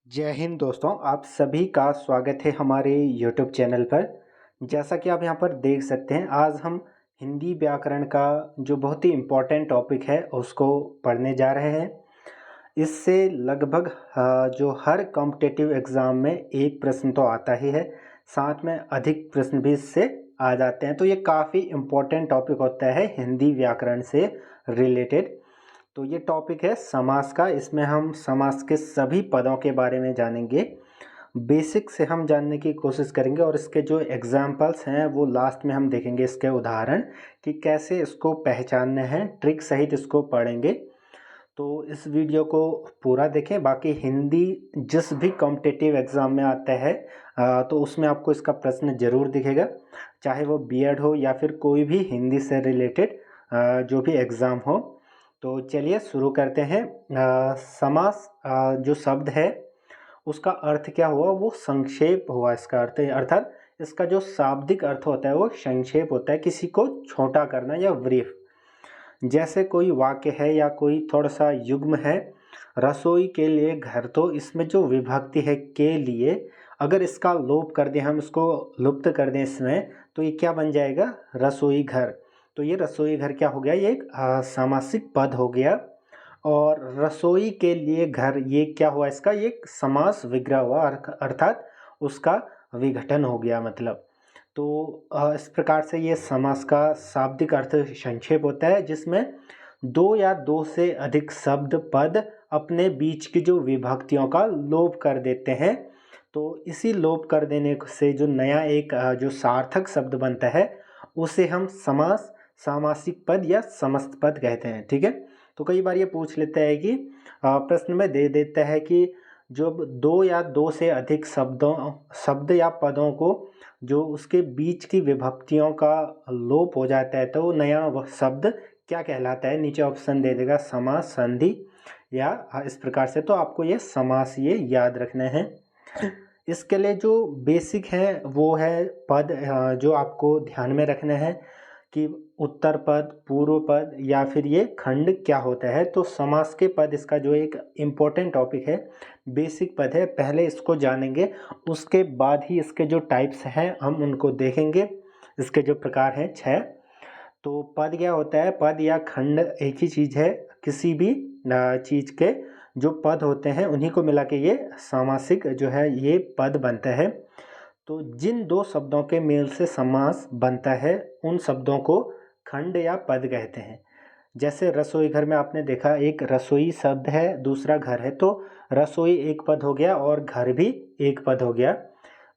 जय हिंद दोस्तों, आप सभी का स्वागत है हमारे YouTube चैनल पर। जैसा कि आप यहाँ पर देख सकते हैं, आज हम हिंदी व्याकरण का जो बहुत ही इम्पोर्टेंट टॉपिक है उसको पढ़ने जा रहे हैं। इससे लगभग जो हर कॉम्पिटिटिव एग्ज़ाम में एक प्रश्न तो आता ही है, साथ में अधिक प्रश्न भी इससे आ जाते हैं। तो ये काफ़ी इम्पोर्टेंट टॉपिक होता है हिंदी व्याकरण से रिलेटेड। तो ये टॉपिक है समास का। इसमें हम समास के सभी पदों के बारे में जानेंगे। बेसिक से हम जानने की कोशिश करेंगे और इसके जो एग्जाम्पल्स हैं वो लास्ट में हम देखेंगे, इसके उदाहरण कि कैसे इसको पहचानने हैं, ट्रिक सहित इसको पढ़ेंगे। तो इस वीडियो को पूरा देखें। बाकी हिंदी जिस भी कॉम्पिटिटिव एग्ज़ाम में आता है तो उसमें आपको इसका प्रश्न ज़रूर दिखेगा, चाहे वो बीएड हो या फिर कोई भी हिंदी से रिलेटेड जो भी एग्ज़ाम हो। तो चलिए शुरू करते हैं। समास जो शब्द है उसका अर्थ क्या हुआ, वो संक्षेप हुआ। इसका अर्थ अर्थात इसका जो शाब्दिक अर्थ होता है वो संक्षेप होता है, किसी को छोटा करना या ब्रीफ। जैसे कोई वाक्य है या कोई थोड़ा सा युग्म है, रसोई के लिए घर, तो इसमें जो विभक्ति है के लिए, अगर इसका लोप कर दें, हम इसको लुप्त कर दें इसमें, तो ये क्या बन जाएगा, रसोई घर। तो ये रसोई घर क्या हो गया, ये एक सामासिक पद हो गया। और रसोई के लिए घर, ये क्या हुआ, इसका ये एक समास विग्रह हुआ, अर्थात उसका विघटन हो गया मतलब। तो इस प्रकार से ये समास का शाब्दिक अर्थ संक्षेप होता है, जिसमें दो या दो से अधिक शब्द पद अपने बीच की जो विभक्तियों का लोप कर देते हैं। तो इसी लोप कर देने से जो नया एक जो सार्थक शब्द बनता है उसे हम समास, सामासिक पद या समस्त पद कहते हैं। ठीक है। तो कई बार ये पूछ लेता है कि प्रश्न में दे देता है कि जब दो या दो से अधिक शब्द या पदों को जो उसके बीच की विभक्तियों का लोप हो जाता है, तो वो नया वह शब्द क्या कहलाता है। नीचे ऑप्शन दे देगा समास, संधि या इस प्रकार से। तो आपको ये समास ये याद रखना है। इसके लिए जो बेसिक है वो है पद, जो आपको ध्यान में रखना है कि उत्तर पद, पूर्व पद या फिर ये खंड क्या होता है। तो समास के पद इसका जो एक इम्पोर्टेंट टॉपिक है, बेसिक पद है, पहले इसको जानेंगे, उसके बाद ही इसके जो टाइप्स हैं हम उनको देखेंगे। इसके जो प्रकार हैं 6। तो पद क्या होता है, पद या खंड एक ही चीज़ है। किसी भी चीज़ के जो पद होते हैं उन्हीं को मिला के ये सामासिक जो है ये पद बनता है। तो जिन दो शब्दों के मेल से समास बनता है उन शब्दों को खंड या पद कहते हैं। जैसे रसोई घर में आपने देखा, एक रसोई शब्द है, दूसरा घर है, तो रसोई एक पद हो गया और घर भी एक पद हो गया।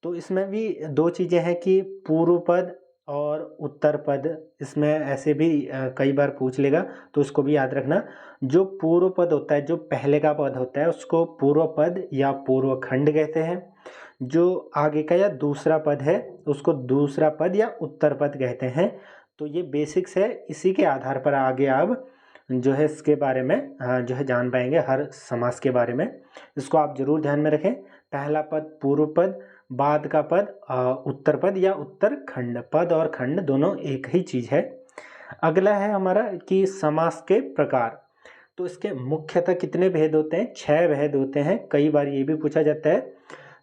तो इसमें भी दो चीज़ें हैं कि पूर्व पद और उत्तर पद। इसमें ऐसे भी कई बार पूछ लेगा, तो उसको भी याद रखना। जो पूर्व पद होता है, जो पहले का पद होता है, उसको पूर्व पद या पूर्व खंड कहते हैं। जो आगे का या दूसरा पद है उसको दूसरा पद या उत्तर पद कहते हैं। तो ये बेसिक्स है, इसी के आधार पर आगे आप जो है इसके बारे में जो है जान पाएंगे, हर समास के बारे में। इसको आप जरूर ध्यान में रखें। पहला पद पूर्व पद, बाद का पद उत्तर पद या उत्तर खंड। पद और खंड दोनों एक ही चीज़ है। अगला है हमारा कि समास के प्रकार। तो इसके मुख्यतः कितने भेद होते हैं, 6 भेद होते हैं। कई बार ये भी पूछा जाता है।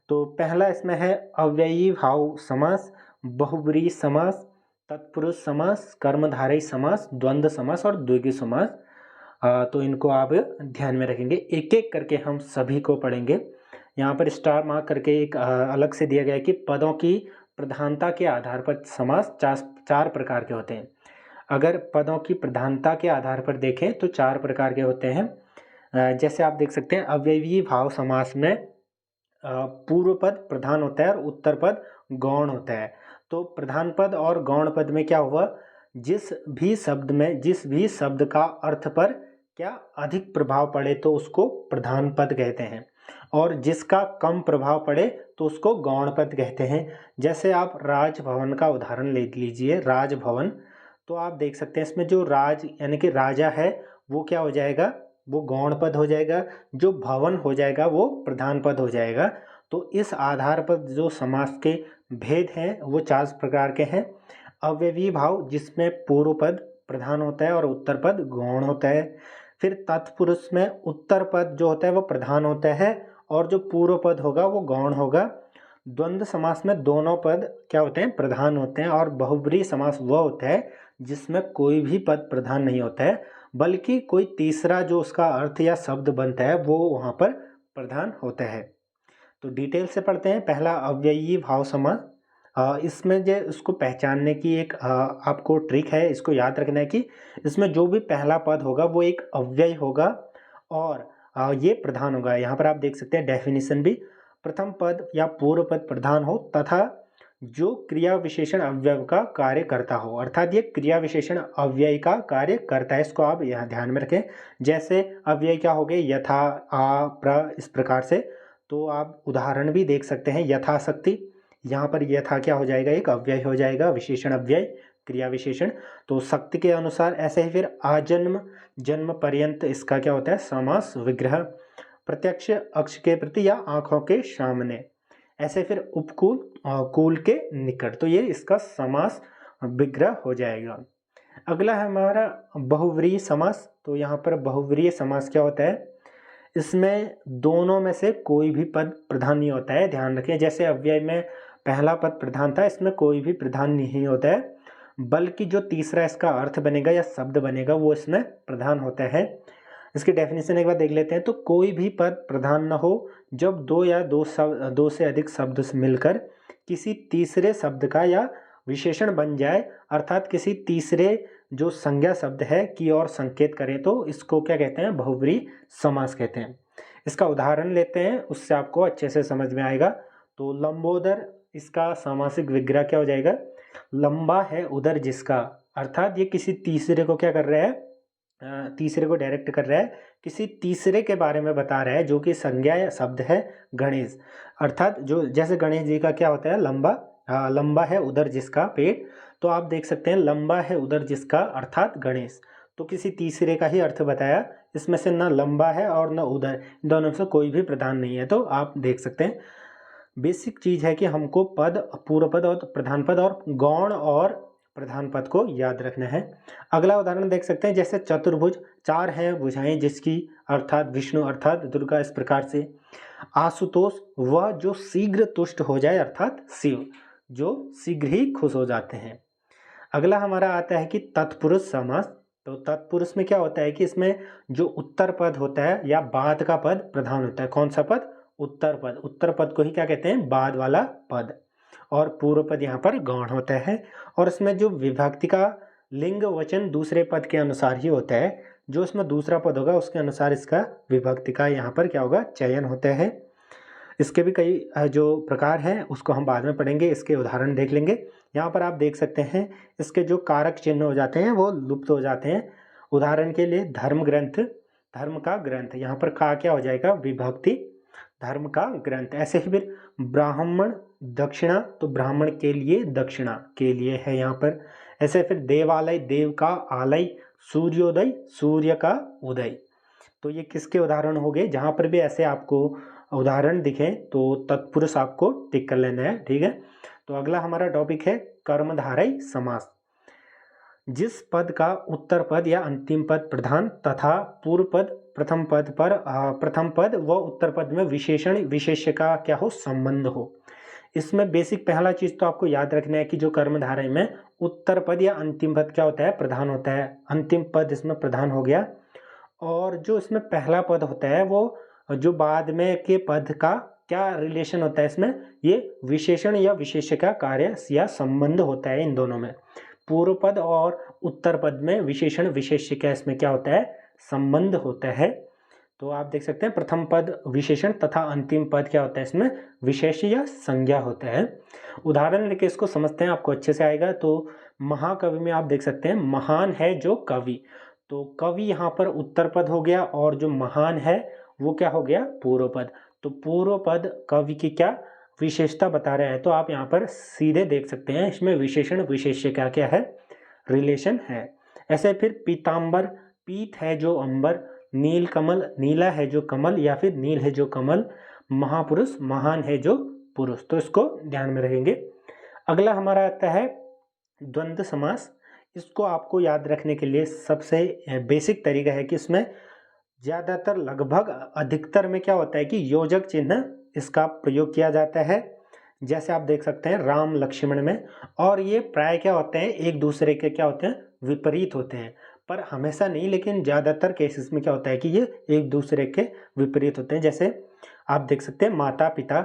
तो पहला इसमें है अव्ययी भाव समास, बहुब्रीहि समास, तत्पुरुष समास, कर्मधारय समास, द्वंद्व समास और द्विगु समास। तो इनको आप ध्यान में रखेंगे, एक एक करके हम सभी को पढ़ेंगे। यहाँ पर स्टार मार्क करके एक अलग से दिया गया है कि पदों की प्रधानता के आधार पर समास चार प्रकार के होते हैं। अगर पदों की प्रधानता के आधार पर देखें तो 4 प्रकार के होते हैं। जैसे आप देख सकते हैं, अव्ययी भाव समास में पूर्व पद प्रधान होता है और उत्तर पद गौण होता है। तो प्रधान पद और गौण पद में क्या हुआ, जिस भी शब्द का अर्थ पर क्या अधिक प्रभाव पड़े तो उसको प्रधान पद कहते हैं, और जिसका कम प्रभाव पड़े तो उसको गौण पद कहते हैं। जैसे आप राजभवन का उदाहरण ले लीजिए, राजभवन। तो आप देख सकते हैं इसमें जो राज यानी कि राजा है वो क्या हो जाएगा, वो गौण पद हो जाएगा। जो भवन हो जाएगा वो प्रधान पद हो जाएगा। तो इस आधार पर जो समास के भेद हैं वो 4 प्रकार के हैं। अव्ययी भाव, जिसमें पूर्व पद प्रधान होता है और उत्तर पद गौण होता है। फिर तत्पुरुष में उत्तर पद जो होता है वो प्रधान होता है और जो पूर्व पद होगा वो गौण होगा। द्वंद्व समास में दोनों पद क्या होते हैं, प्रधान होते हैं। और बहुब्रीहि समास वह होता है जिसमें कोई भी पद प्रधान नहीं होता है, बल्कि कोई तीसरा जो उसका अर्थ या शब्द बनता है वो वहाँ पर प्रधान होता है। तो डिटेल से पढ़ते हैं। पहला अव्ययी भाव समास। इसमें जो इसको पहचानने की एक आपको ट्रिक है, इसको याद रखना है कि इसमें जो भी पहला पद होगा वो एक अव्यय होगा और ये प्रधान होगा। यहाँ पर आप देख सकते हैं डेफिनेशन भी, प्रथम पद या पूर्व पद प्रधान हो तथा जो क्रिया विशेषण अव्यय का कार्य करता हो, अर्थात ये क्रिया विशेषण अव्यय का कार्य करता है, इसको आप यहाँ ध्यान में रखें। जैसे अव्यय क्या हो गए, यथा, आ, प्र, इस प्रकार से। तो आप उदाहरण भी देख सकते हैं, यथाशक्ति, यहाँ पर यथा क्या हो जाएगा, एक अव्यय हो जाएगा, विशेषण अव्यय, क्रिया विशेषण। तो शक्ति के अनुसार ऐसे ही फिर आजन्म, जन्म पर्यंत, इसका क्या होता है, समास विग्रह, प्रत्यक्ष अक्ष के प्रति या आंखों के सामने, ऐसे फिर उपकूल, कूल के निकट, तो ये इसका समास विग्रह हो जाएगा। अगला है हमारा बहुव्रीहि समास। तो यहाँ पर बहुव्रीहि समास क्या होता है, इसमें दोनों में से कोई भी पद प्रधान नहीं होता है, ध्यान रखें। जैसे अव्यय में पहला पद प्रधान था, इसमें कोई भी प्रधान नहीं होता है, बल्कि जो तीसरा इसका अर्थ बनेगा या शब्द बनेगा वो इसमें प्रधान होता है। इसकी डेफिनेशन एक बार देख लेते हैं। तो कोई भी पद प्रधान न हो जब दो या दो से अधिक शब्द मिलकर किसी तीसरे शब्द का या विशेषण बन जाए, अर्थात किसी तीसरे जो संज्ञा शब्द है की ओर संकेत करें, तो इसको क्या कहते हैं, बहुव्रीहि समास कहते हैं। इसका उदाहरण लेते हैं, उससे आपको अच्छे से समझ में आएगा। तो लंबोदर, इसका सामासिक विग्रह क्या हो जाएगा, लंबा है उदर जिसका, अर्थात ये किसी तीसरे को क्या कर रहा है, तीसरे को डायरेक्ट कर रहा है, किसी तीसरे के बारे में बता रहा है जो कि संज्ञा या शब्द है गणेश, अर्थात जो जैसे गणेश जी का क्या होता है, लंबा, लंबा है उदर जिसका पेट। तो आप देख सकते हैं लंबा है उदर जिसका अर्थात गणेश, तो किसी तीसरे का ही अर्थ बताया। इसमें से न लंबा है और न उदर, दोनों में से कोई भी प्रधान नहीं है। तो आप देख सकते हैं बेसिक चीज़ है कि हमको पद, पूर्व पद और प्रधान पद और गौण और प्रधान पद को याद रखना है। अगला उदाहरण देख सकते हैं, जैसे चतुर्भुज, चार हैं भुजाएं जिसकी, अर्थात विष्णु अर्थात दुर्गा, इस प्रकार से। आशुतोष, वह जो शीघ्र तुष्ट हो जाए, अर्थात शिव, जो शीघ्र ही खुश हो जाते हैं। अगला हमारा आता है कि तत्पुरुष समास। तो तत्पुरुष में क्या होता है कि इसमें जो उत्तर पद होता है या बाद का पद प्रधान होता है। कौन सा पद, उत्तर पद, उत्तर पद को ही क्या कहते हैं, बाद वाला पद, और पूर्व पद यहाँ पर गौण होता है। और इसमें जो विभक्ति का लिंग वचन दूसरे पद के अनुसार ही होता है, जो इसमें दूसरा पद होगा उसके अनुसार इसका विभक्ति का यहाँ पर क्या होगा, चयन होता है। इसके भी कई जो प्रकार हैं उसको हम बाद में पढ़ेंगे, इसके उदाहरण देख लेंगे। यहाँ पर आप देख सकते हैं इसके जो कारक चिन्ह हो जाते हैं वो लुप्त हो जाते हैं। उदाहरण के लिए धर्म ग्रंथ, धर्म का ग्रंथ, यहाँ पर का क्या हो जाएगा, विभक्ति, धर्म का ग्रंथ। ऐसे ही फिर ब्राह्मण दक्षिणा, तो ब्राह्मण के लिए, दक्षिणा के लिए है यहाँ पर। ऐसे फिर देवालय, देव का आलय, सूर्योदय, सूर्य का उदय। तो ये किसके उदाहरण हो गए, जहाँ पर भी ऐसे आपको उदाहरण दिखे तो तत्पुरुष आपको टिक कर लेना है, ठीक है। तो अगला हमारा टॉपिक है कर्मधारय समास। जिस पद का उत्तर पद या अंतिम पद प्रधान तथा पूर्व पद प्रथम पद पर प्रथम पद व उत्तर पद में विशेषण विशेष्य का क्या हो, संबंध हो। इसमें बेसिक पहला चीज तो आपको याद रखना है कि जो कर्मधारय में उत्तर पद या अंतिम पद क्या होता है, प्रधान होता है। अंतिम पद इसमें प्रधान हो गया, और जो इसमें पहला पद होता है वो जो बाद में के पद का क्या रिलेशन होता है, इसमें ये विशेषण या विशेष्य का कार्य या संबंध होता है इन दोनों में। पूर्व पद और उत्तर पद में विशेषण विशेष्य का इसमें क्या होता है, संबंध होता है। तो आप देख सकते हैं प्रथम पद विशेषण तथा अंतिम पद क्या होता है, इसमें विशेष्य या संज्ञा होता है। उदाहरण लेके इसको समझते हैं, आपको अच्छे से आएगा। तो महाकवि में आप देख सकते हैं महान है जो कवि, तो कवि यहाँ पर उत्तर पद हो गया, और जो महान है वो क्या हो गया, पूर्व पद। तो पूर्व पद कवि की क्या विशेषता बता रहा है, तो आप यहाँ पर सीधे देख सकते हैं इसमें विशेषण विशेष्य का क्या है, रिलेशन है। ऐसे फिर पीताम्बर, पीत है जो अंबर, नील कमल, नीला है जो कमल या फिर नील है जो कमल, महापुरुष, महान है जो पुरुष, तो इसको ध्यान में रखेंगे। अगला हमारा आता है द्वंद्व समास। इसको आपको याद रखने के लिए सबसे बेसिक तरीका है कि इसमें ज़्यादातर लगभग अधिकतर में क्या होता है कि योजक चिन्ह इसका प्रयोग किया जाता है। जैसे आप देख सकते हैं राम लक्ष्मण में, और ये प्राय क्या होते हैं एक दूसरे के क्या होते हैं विपरीत होते हैं, पर हमेशा नहीं, लेकिन ज़्यादातर केसेस में क्या होता है कि ये एक दूसरे के विपरीत होते हैं। जैसे आप देख सकते हैं माता पिता,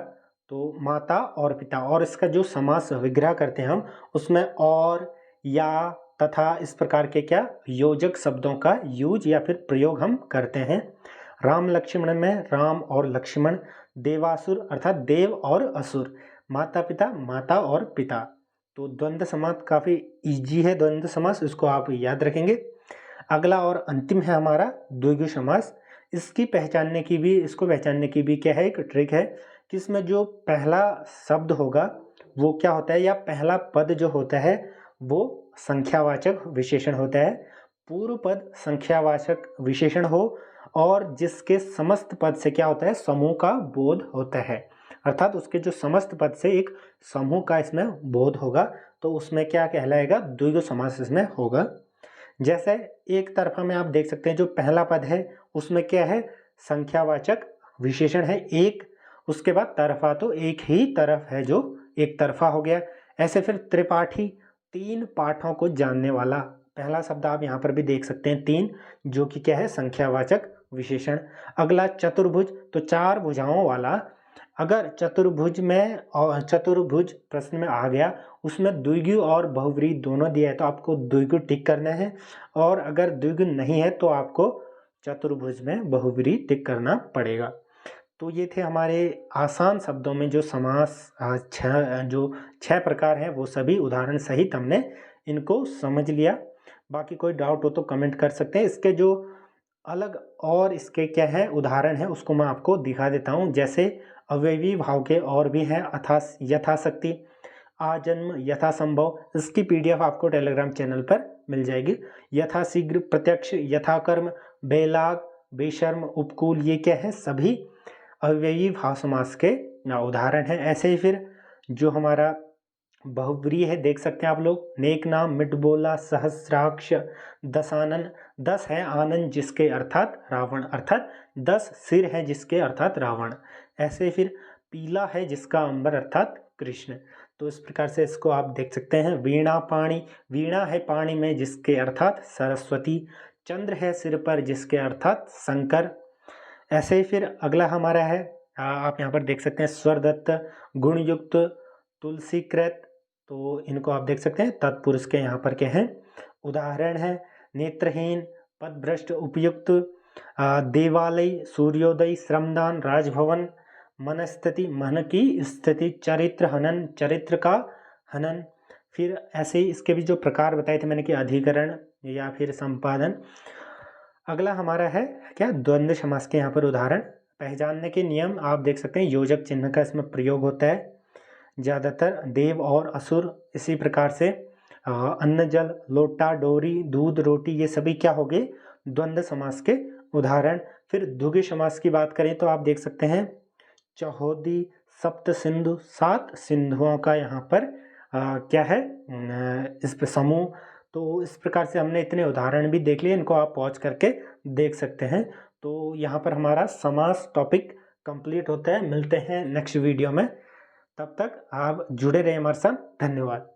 तो माता और पिता, और इसका जो समास विग्रह करते हैं हम उसमें और, या, तथा इस प्रकार के क्या योजक शब्दों का यूज या फिर प्रयोग हम करते हैं। राम लक्ष्मण में राम और लक्ष्मण, देवासुर अर्थात देव और असुर, माता पिता माता और पिता। तो द्वंद्व समास काफ़ी इजी है, द्वंद्व समास इसको आप याद रखेंगे। अगला और अंतिम है हमारा द्विगु समास। इसको पहचानने की भी क्या है एक ट्रिक है कि इसमें जो पहला शब्द होगा वो क्या होता है, या पहला पद जो होता है वो संख्यावाचक विशेषण होता है। पूर्व पद संख्यावाचक विशेषण हो और जिसके समस्त पद से क्या होता है समूह का बोध होता है, अर्थात उसके जो समस्त पद से एक समूह का इसमें बोध होगा, तो उसमें क्या कहलाएगा द्विगु समास इसमें होगा। जैसे एक तरफा में आप देख सकते हैं जो पहला पद है उसमें क्या है संख्यावाचक विशेषण है एक, उसके बाद तरफा तो एक ही तरफ है जो एक तरफा हो गया। ऐसे फिर त्रिपाठी, तीन पाठों को जानने वाला, पहला शब्द आप यहाँ पर भी देख सकते हैं तीन, जो कि क्या है संख्यावाचक विशेषण। अगला चतुर्भुज, तो चार भुजाओं वाला। अगर चतुर्भुज में और चतुर्भुज प्रश्न में आ गया उसमें द्विगु और बहुव्रीहि दोनों दिया है तो आपको द्विगु टिक करना है, और अगर द्विगु नहीं है तो आपको चतुर्भुज में बहुव्रीहि टिक करना पड़ेगा। तो ये थे हमारे आसान शब्दों में जो समास छह प्रकार हैं वो सभी उदाहरण सहित हमने इनको समझ लिया। बाकी कोई डाउट हो तो कमेंट कर सकते हैं। इसके जो अलग और इसके क्या है उदाहरण है उसको मैं आपको दिखा देता हूँ। जैसे अव्ययी भाव के और भी हैं, यथाशक्ति, आजन्म, यथासंभव, इसकी पीडीएफ आपको टेलीग्राम चैनल पर मिल जाएगी। यथाशीघ्र, प्रत्यक्ष, यथाकर्म, बेलाग, बेशर्म, उपकूल, ये क्या है सभी अव्ययी भाव समास के उदाहरण हैं। ऐसे ही फिर जो हमारा बहुव्रीहि है देख सकते हैं आप लोग, नेक नाम, मिटबोला, सहस्राक्ष, दशानन, 10 है आनंद जिसके अर्थात रावण, अर्थात 10 सिर है जिसके अर्थात रावण। ऐसे फिर पीला है जिसका अंबर अर्थात कृष्ण। तो इस प्रकार से इसको आप देख सकते हैं। वीणा पाणी, वीणा है पानी में जिसके अर्थात सरस्वती। चंद्र है सिर पर जिसके अर्थात शंकर। ऐसे ही फिर अगला हमारा है आप यहाँ पर देख सकते हैं स्वरदत्त, गुणयुक्त, तुलसीकृत, तो इनको आप देख सकते हैं तत्पुरुष के यहाँ पर क्या है उदाहरण है। नेत्रहीन, पदभ्रष्ट, उपयुक्त, देवालय, सूर्योदय, श्रमदान, राजभवन, मनस्थिति, मन की स्थिति, चरित्र हनन, चरित्र का हनन। फिर ऐसे ही इसके भी जो प्रकार बताए थे मैंने कि अधिकरण या फिर संपादन। अगला हमारा है क्या द्वंद्व समास के यहाँ पर उदाहरण। पहचानने के नियम आप देख सकते हैं, योजक चिन्ह का इसमें प्रयोग होता है ज़्यादातर, देव और असुर। इसी प्रकार से अन्न जल, लोटा, डोरी, दूध, रोटी, ये सभी क्या हो गए द्वंद्व समास के उदाहरण। फिर द्विगु समास की बात करें तो आप देख सकते हैं चौहोदी, सप्त सिंधु, 7 सिंधुओं का यहाँ पर क्या है इस पर समूह। तो इस प्रकार से हमने इतने उदाहरण भी देख लिए, इनको आप पॉज करके देख सकते हैं। तो यहाँ पर हमारा समास टॉपिक कंप्लीट होता है। मिलते हैं नेक्स्ट वीडियो में, तब तक आप जुड़े रहे हमारे साथ। धन्यवाद।